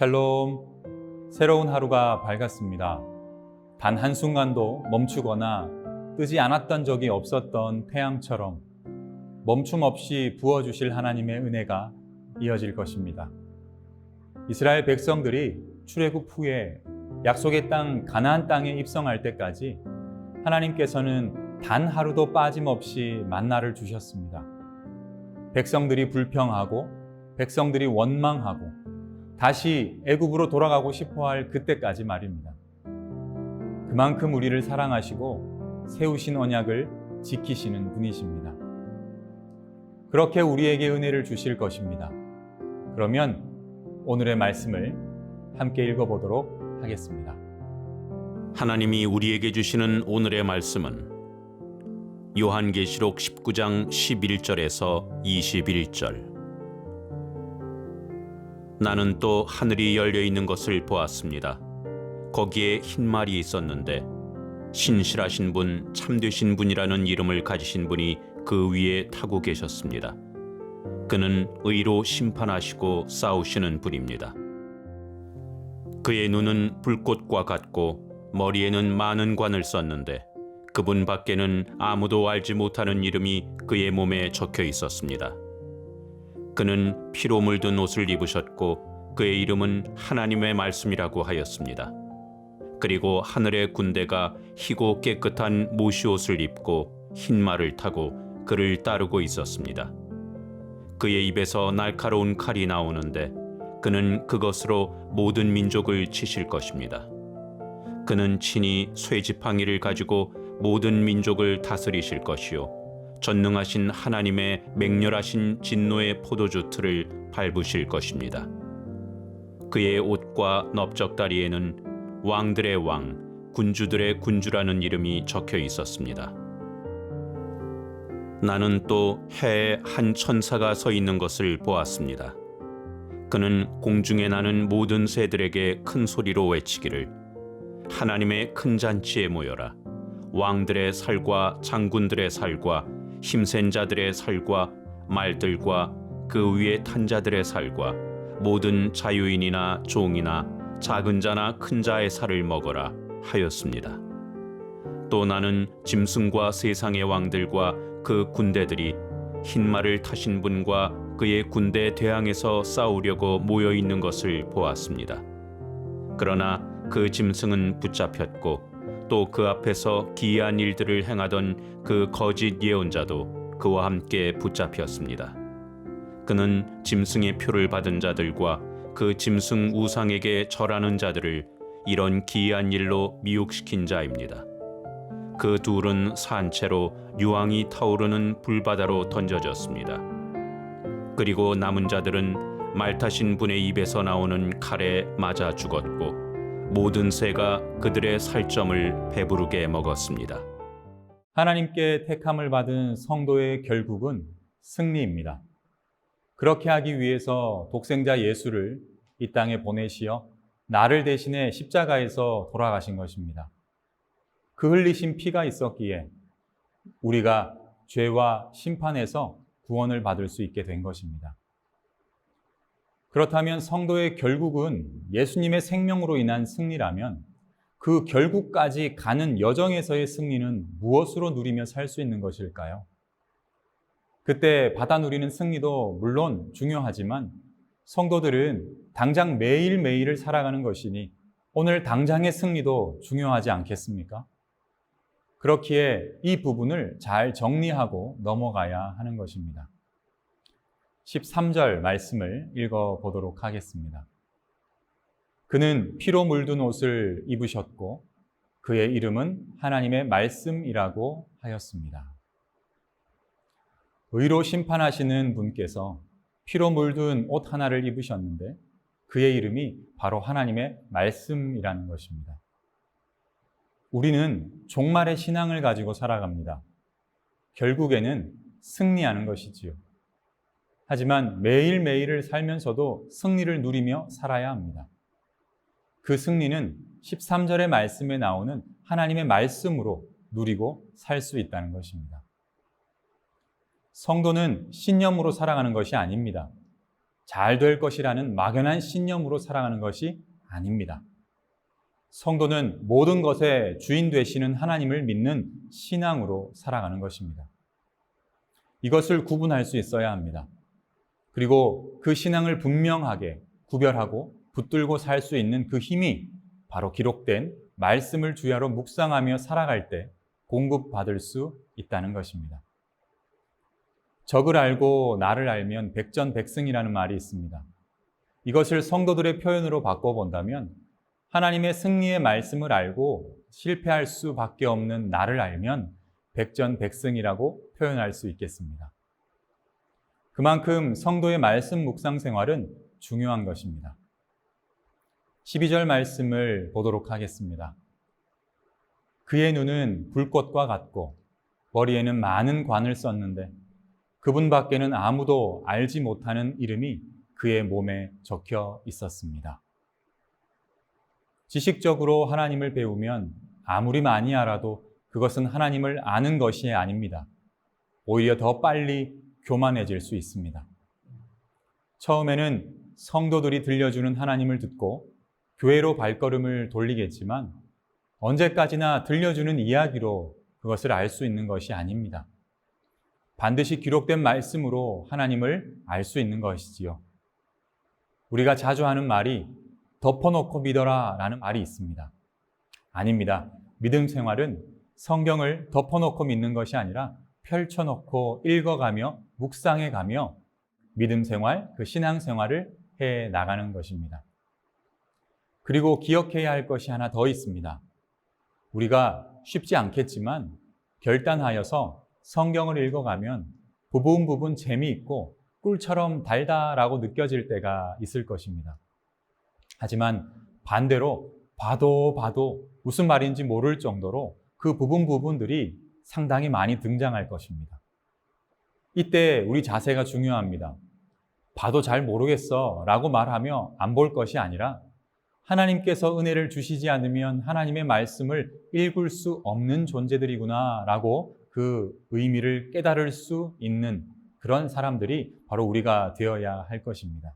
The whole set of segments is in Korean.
샬롬, 새로운 하루가 밝았습니다. 단 한순간도 멈추거나 뜨지 않았던 적이 없었던 태양처럼 멈춤 없이 부어주실 하나님의 은혜가 이어질 것입니다. 이스라엘 백성들이 출애굽 후에 약속의 땅 가나안 땅에 입성할 때까지 하나님께서는 단 하루도 빠짐없이 만나를 주셨습니다. 백성들이 불평하고 백성들이 원망하고 다시 애굽으로 돌아가고 싶어할 그때까지 말입니다. 그만큼 우리를 사랑하시고 세우신 언약을 지키시는 분이십니다. 그렇게 우리에게 은혜를 주실 것입니다. 그러면 오늘의 말씀을 함께 읽어보도록 하겠습니다. 하나님이 우리에게 주시는 오늘의 말씀은 요한계시록 19장 11절에서 21절. 나는 또 하늘이 열려 있는 것을 보았습니다. 거기에 흰 말이 있었는데 신실하신 분, 참되신 분이라는 이름을 가지신 분이 그 위에 타고 계셨습니다. 그는 의로 심판하시고 싸우시는 분입니다. 그의 눈은 불꽃과 같고 머리에는 많은 관을 썼는데 그분 밖에는 아무도 알지 못하는 이름이 그의 몸에 적혀 있었습니다. 그는 피로 물든 옷을 입으셨고 그의 이름은 하나님의 말씀이라고 하였습니다. 그리고 하늘의 군대가 희고 깨끗한 모시옷을 입고 흰 말을 타고 그를 따르고 있었습니다. 그의 입에서 날카로운 칼이 나오는데 그는 그것으로 모든 민족을 치실 것입니다. 그는 친히 쇠지팡이를 가지고 모든 민족을 다스리실 것이요 전능하신 하나님의 맹렬하신 진노의 포도주 틀을 밟으실 것입니다. 그의 옷과 넓적다리에는 왕들의 왕, 군주들의 군주라는 이름이 적혀 있었습니다. 나는 또 해에 한 천사가 서 있는 것을 보았습니다. 그는 공중에 나는 모든 새들에게 큰 소리로 외치기를 하나님의 큰 잔치에 모여라. 왕들의 살과 장군들의 살과 힘센 자들의 살과 말들과 그 위에 탄 자들의 살과 모든 자유인이나 종이나 작은 자나 큰 자의 살을 먹어라 하였습니다. 또 나는 짐승과 세상의 왕들과 그 군대들이 흰 말을 타신 분과 그의 군대 대항에서 싸우려고 모여 있는 것을 보았습니다. 그러나 그 짐승은 붙잡혔고 또 그 앞에서 기이한 일들을 행하던 그 거짓 예언자도 그와 함께 붙잡혔습니다. 그는 짐승의 표를 받은 자들과 그 짐승 우상에게 절하는 자들을 이런 기이한 일로 미혹시킨 자입니다. 그 둘은 산채로 유황이 타오르는 불바다로 던져졌습니다. 그리고 남은 자들은 말 타신 분의 입에서 나오는 칼에 맞아 죽었고 모든 새가 그들의 살점을 배부르게 먹었습니다. 하나님께 택함을 받은 성도의 결국은 승리입니다. 그렇게 하기 위해서 독생자 예수를 이 땅에 보내시어 나를 대신해 십자가에서 돌아가신 것입니다. 그 흘리신 피가 있었기에 우리가 죄와 심판에서 구원을 받을 수 있게 된 것입니다. 그렇다면 성도의 결국은 예수님의 생명으로 인한 승리라면 그 결국까지 가는 여정에서의 승리는 무엇으로 누리며 살 수 있는 것일까요? 그때 받아 누리는 승리도 물론 중요하지만 성도들은 당장 매일매일을 살아가는 것이니 오늘 당장의 승리도 중요하지 않겠습니까? 그렇기에 이 부분을 잘 정리하고 넘어가야 하는 것입니다. 13절 말씀을 읽어보도록 하겠습니다. 그는 피로 물든 옷을 입으셨고 그의 이름은 하나님의 말씀이라고 하였습니다. 의로 심판하시는 분께서 피로 물든 옷 하나를 입으셨는데 그의 이름이 바로 하나님의 말씀이라는 것입니다. 우리는 종말의 신앙을 가지고 살아갑니다. 결국에는 승리하는 것이지요. 하지만 매일매일을 살면서도 승리를 누리며 살아야 합니다. 그 승리는 13절의 말씀에 나오는 하나님의 말씀으로 누리고 살 수 있다는 것입니다. 성도는 신념으로 살아가는 것이 아닙니다. 잘 될 것이라는 막연한 신념으로 살아가는 것이 아닙니다. 성도는 모든 것의 주인 되시는 하나님을 믿는 신앙으로 살아가는 것입니다. 이것을 구분할 수 있어야 합니다. 그리고 그 신앙을 분명하게 구별하고 붙들고 살 수 있는 그 힘이 바로 기록된 말씀을 주야로 묵상하며 살아갈 때 공급받을 수 있다는 것입니다. 적을 알고 나를 알면 백전백승이라는 말이 있습니다. 이것을 성도들의 표현으로 바꿔본다면 하나님의 승리의 말씀을 알고 실패할 수밖에 없는 나를 알면 백전백승이라고 표현할 수 있겠습니다. 그만큼 성도의 말씀 묵상 생활은 중요한 것입니다. 12절 말씀을 보도록 하겠습니다. 그의 눈은 불꽃과 같고 머리에는 많은 관을 썼는데 그분 밖에는 아무도 알지 못하는 이름이 그의 몸에 적혀 있었습니다. 지식적으로 하나님을 배우면 아무리 많이 알아도 그것은 하나님을 아는 것이 아닙니다. 오히려 더 빨리 교만해질 수 있습니다. 처음에는 성도들이 들려주는 하나님을 듣고 교회로 발걸음을 돌리겠지만 언제까지나 들려주는 이야기로 그것을 알 수 있는 것이 아닙니다. 반드시 기록된 말씀으로 하나님을 알 수 있는 것이지요. 우리가 자주 하는 말이 덮어놓고 믿어라 라는 말이 있습니다. 아닙니다. 믿음 생활은 성경을 덮어놓고 믿는 것이 아니라 펼쳐놓고 읽어가며 묵상해가며 믿음 생활, 그 신앙 생활을 해 나가는 것입니다. 그리고 기억해야 할 것이 하나 더 있습니다. 우리가 쉽지 않겠지만 결단하여서 성경을 읽어가면 부분 재미있고 꿀처럼 달다라고 느껴질 때가 있을 것입니다. 하지만 반대로 봐도 무슨 말인지 모를 정도로 그 부분들이 상당히 많이 등장할 것입니다. 이때 우리 자세가 중요합니다. 봐도 잘 모르겠어 라고 말하며 안 볼 것이 아니라 하나님께서 은혜를 주시지 않으면 하나님의 말씀을 읽을 수 없는 존재들이구나 라고 그 의미를 깨달을 수 있는 그런 사람들이 바로 우리가 되어야 할 것입니다.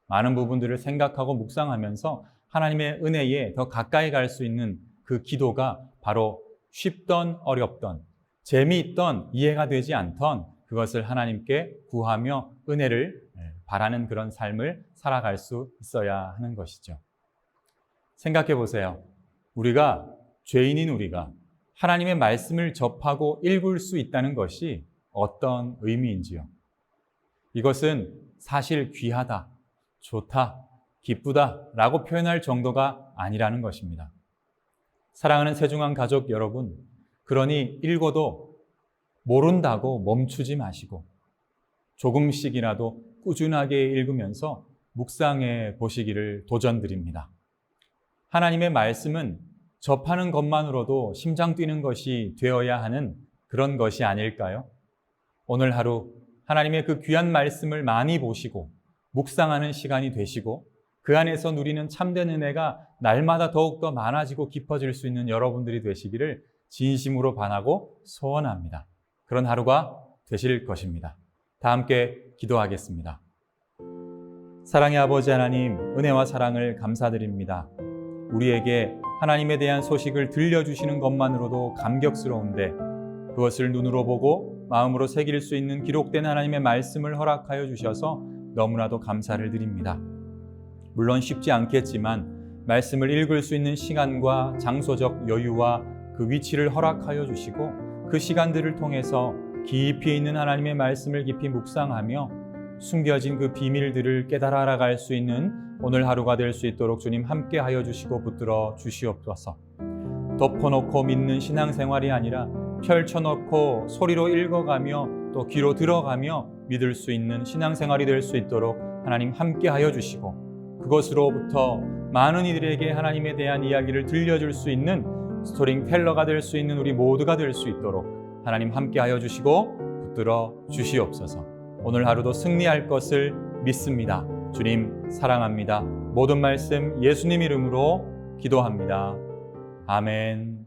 많은 부분들을 생각하고 묵상하면서 하나님의 은혜에 더 가까이 갈 수 있는 그 기도가 바로 쉽던 어렵던 재미있던 이해가 되지 않던 그것을 하나님께 구하며 은혜를 바라는 그런 삶을 살아갈 수 있어야 하는 것이죠. 생각해 보세요. 우리가 죄인인 우리가 하나님의 말씀을 접하고 읽을 수 있다는 것이 어떤 의미인지요. 이것은 사실 귀하다, 좋다, 기쁘다 라고 표현할 정도가 아니라는 것입니다. 사랑하는 세중한 가족 여러분, 그러니 읽어도 모른다고 멈추지 마시고 조금씩이라도 꾸준하게 읽으면서 묵상해 보시기를 도전드립니다. 하나님의 말씀은 접하는 것만으로도 심장 뛰는 것이 되어야 하는 그런 것이 아닐까요? 오늘 하루 하나님의 그 귀한 말씀을 많이 보시고 묵상하는 시간이 되시고 그 안에서 누리는 참된 은혜가 날마다 더욱더 많아지고 깊어질 수 있는 여러분들이 되시기를 진심으로 바라고 소원합니다. 그런 하루가 되실 것입니다. 다 함께 기도하겠습니다. 사랑의 아버지 하나님, 은혜와 사랑을 감사드립니다. 우리에게 하나님에 대한 소식을 들려주시는 것만으로도 감격스러운데 그것을 눈으로 보고 마음으로 새길 수 있는 기록된 하나님의 말씀을 허락하여 주셔서 너무나도 감사를 드립니다. 물론 쉽지 않겠지만 말씀을 읽을 수 있는 시간과 장소적 여유와 그 위치를 허락하여 주시고 그 시간들을 통해서 깊이 있는 하나님의 말씀을 깊이 묵상하며 숨겨진 그 비밀들을 깨달아 알아갈 수 있는 오늘 하루가 될 수 있도록 주님 함께하여 주시고 붙들어 주시옵소서. 덮어놓고 믿는 신앙생활이 아니라 펼쳐놓고 소리로 읽어가며 또 귀로 들어가며 믿을 수 있는 신앙생활이 될 수 있도록 하나님 함께하여 주시고 그것으로부터 많은 이들에게 하나님에 대한 이야기를 들려줄 수 있는 스토리텔러가 될 수 있는 우리 모두가 될 수 있도록 하나님 함께하여 주시고 붙들어 주시옵소서. 오늘 하루도 승리할 것을 믿습니다. 주님 사랑합니다. 모든 말씀 예수님 이름으로 기도합니다. 아멘.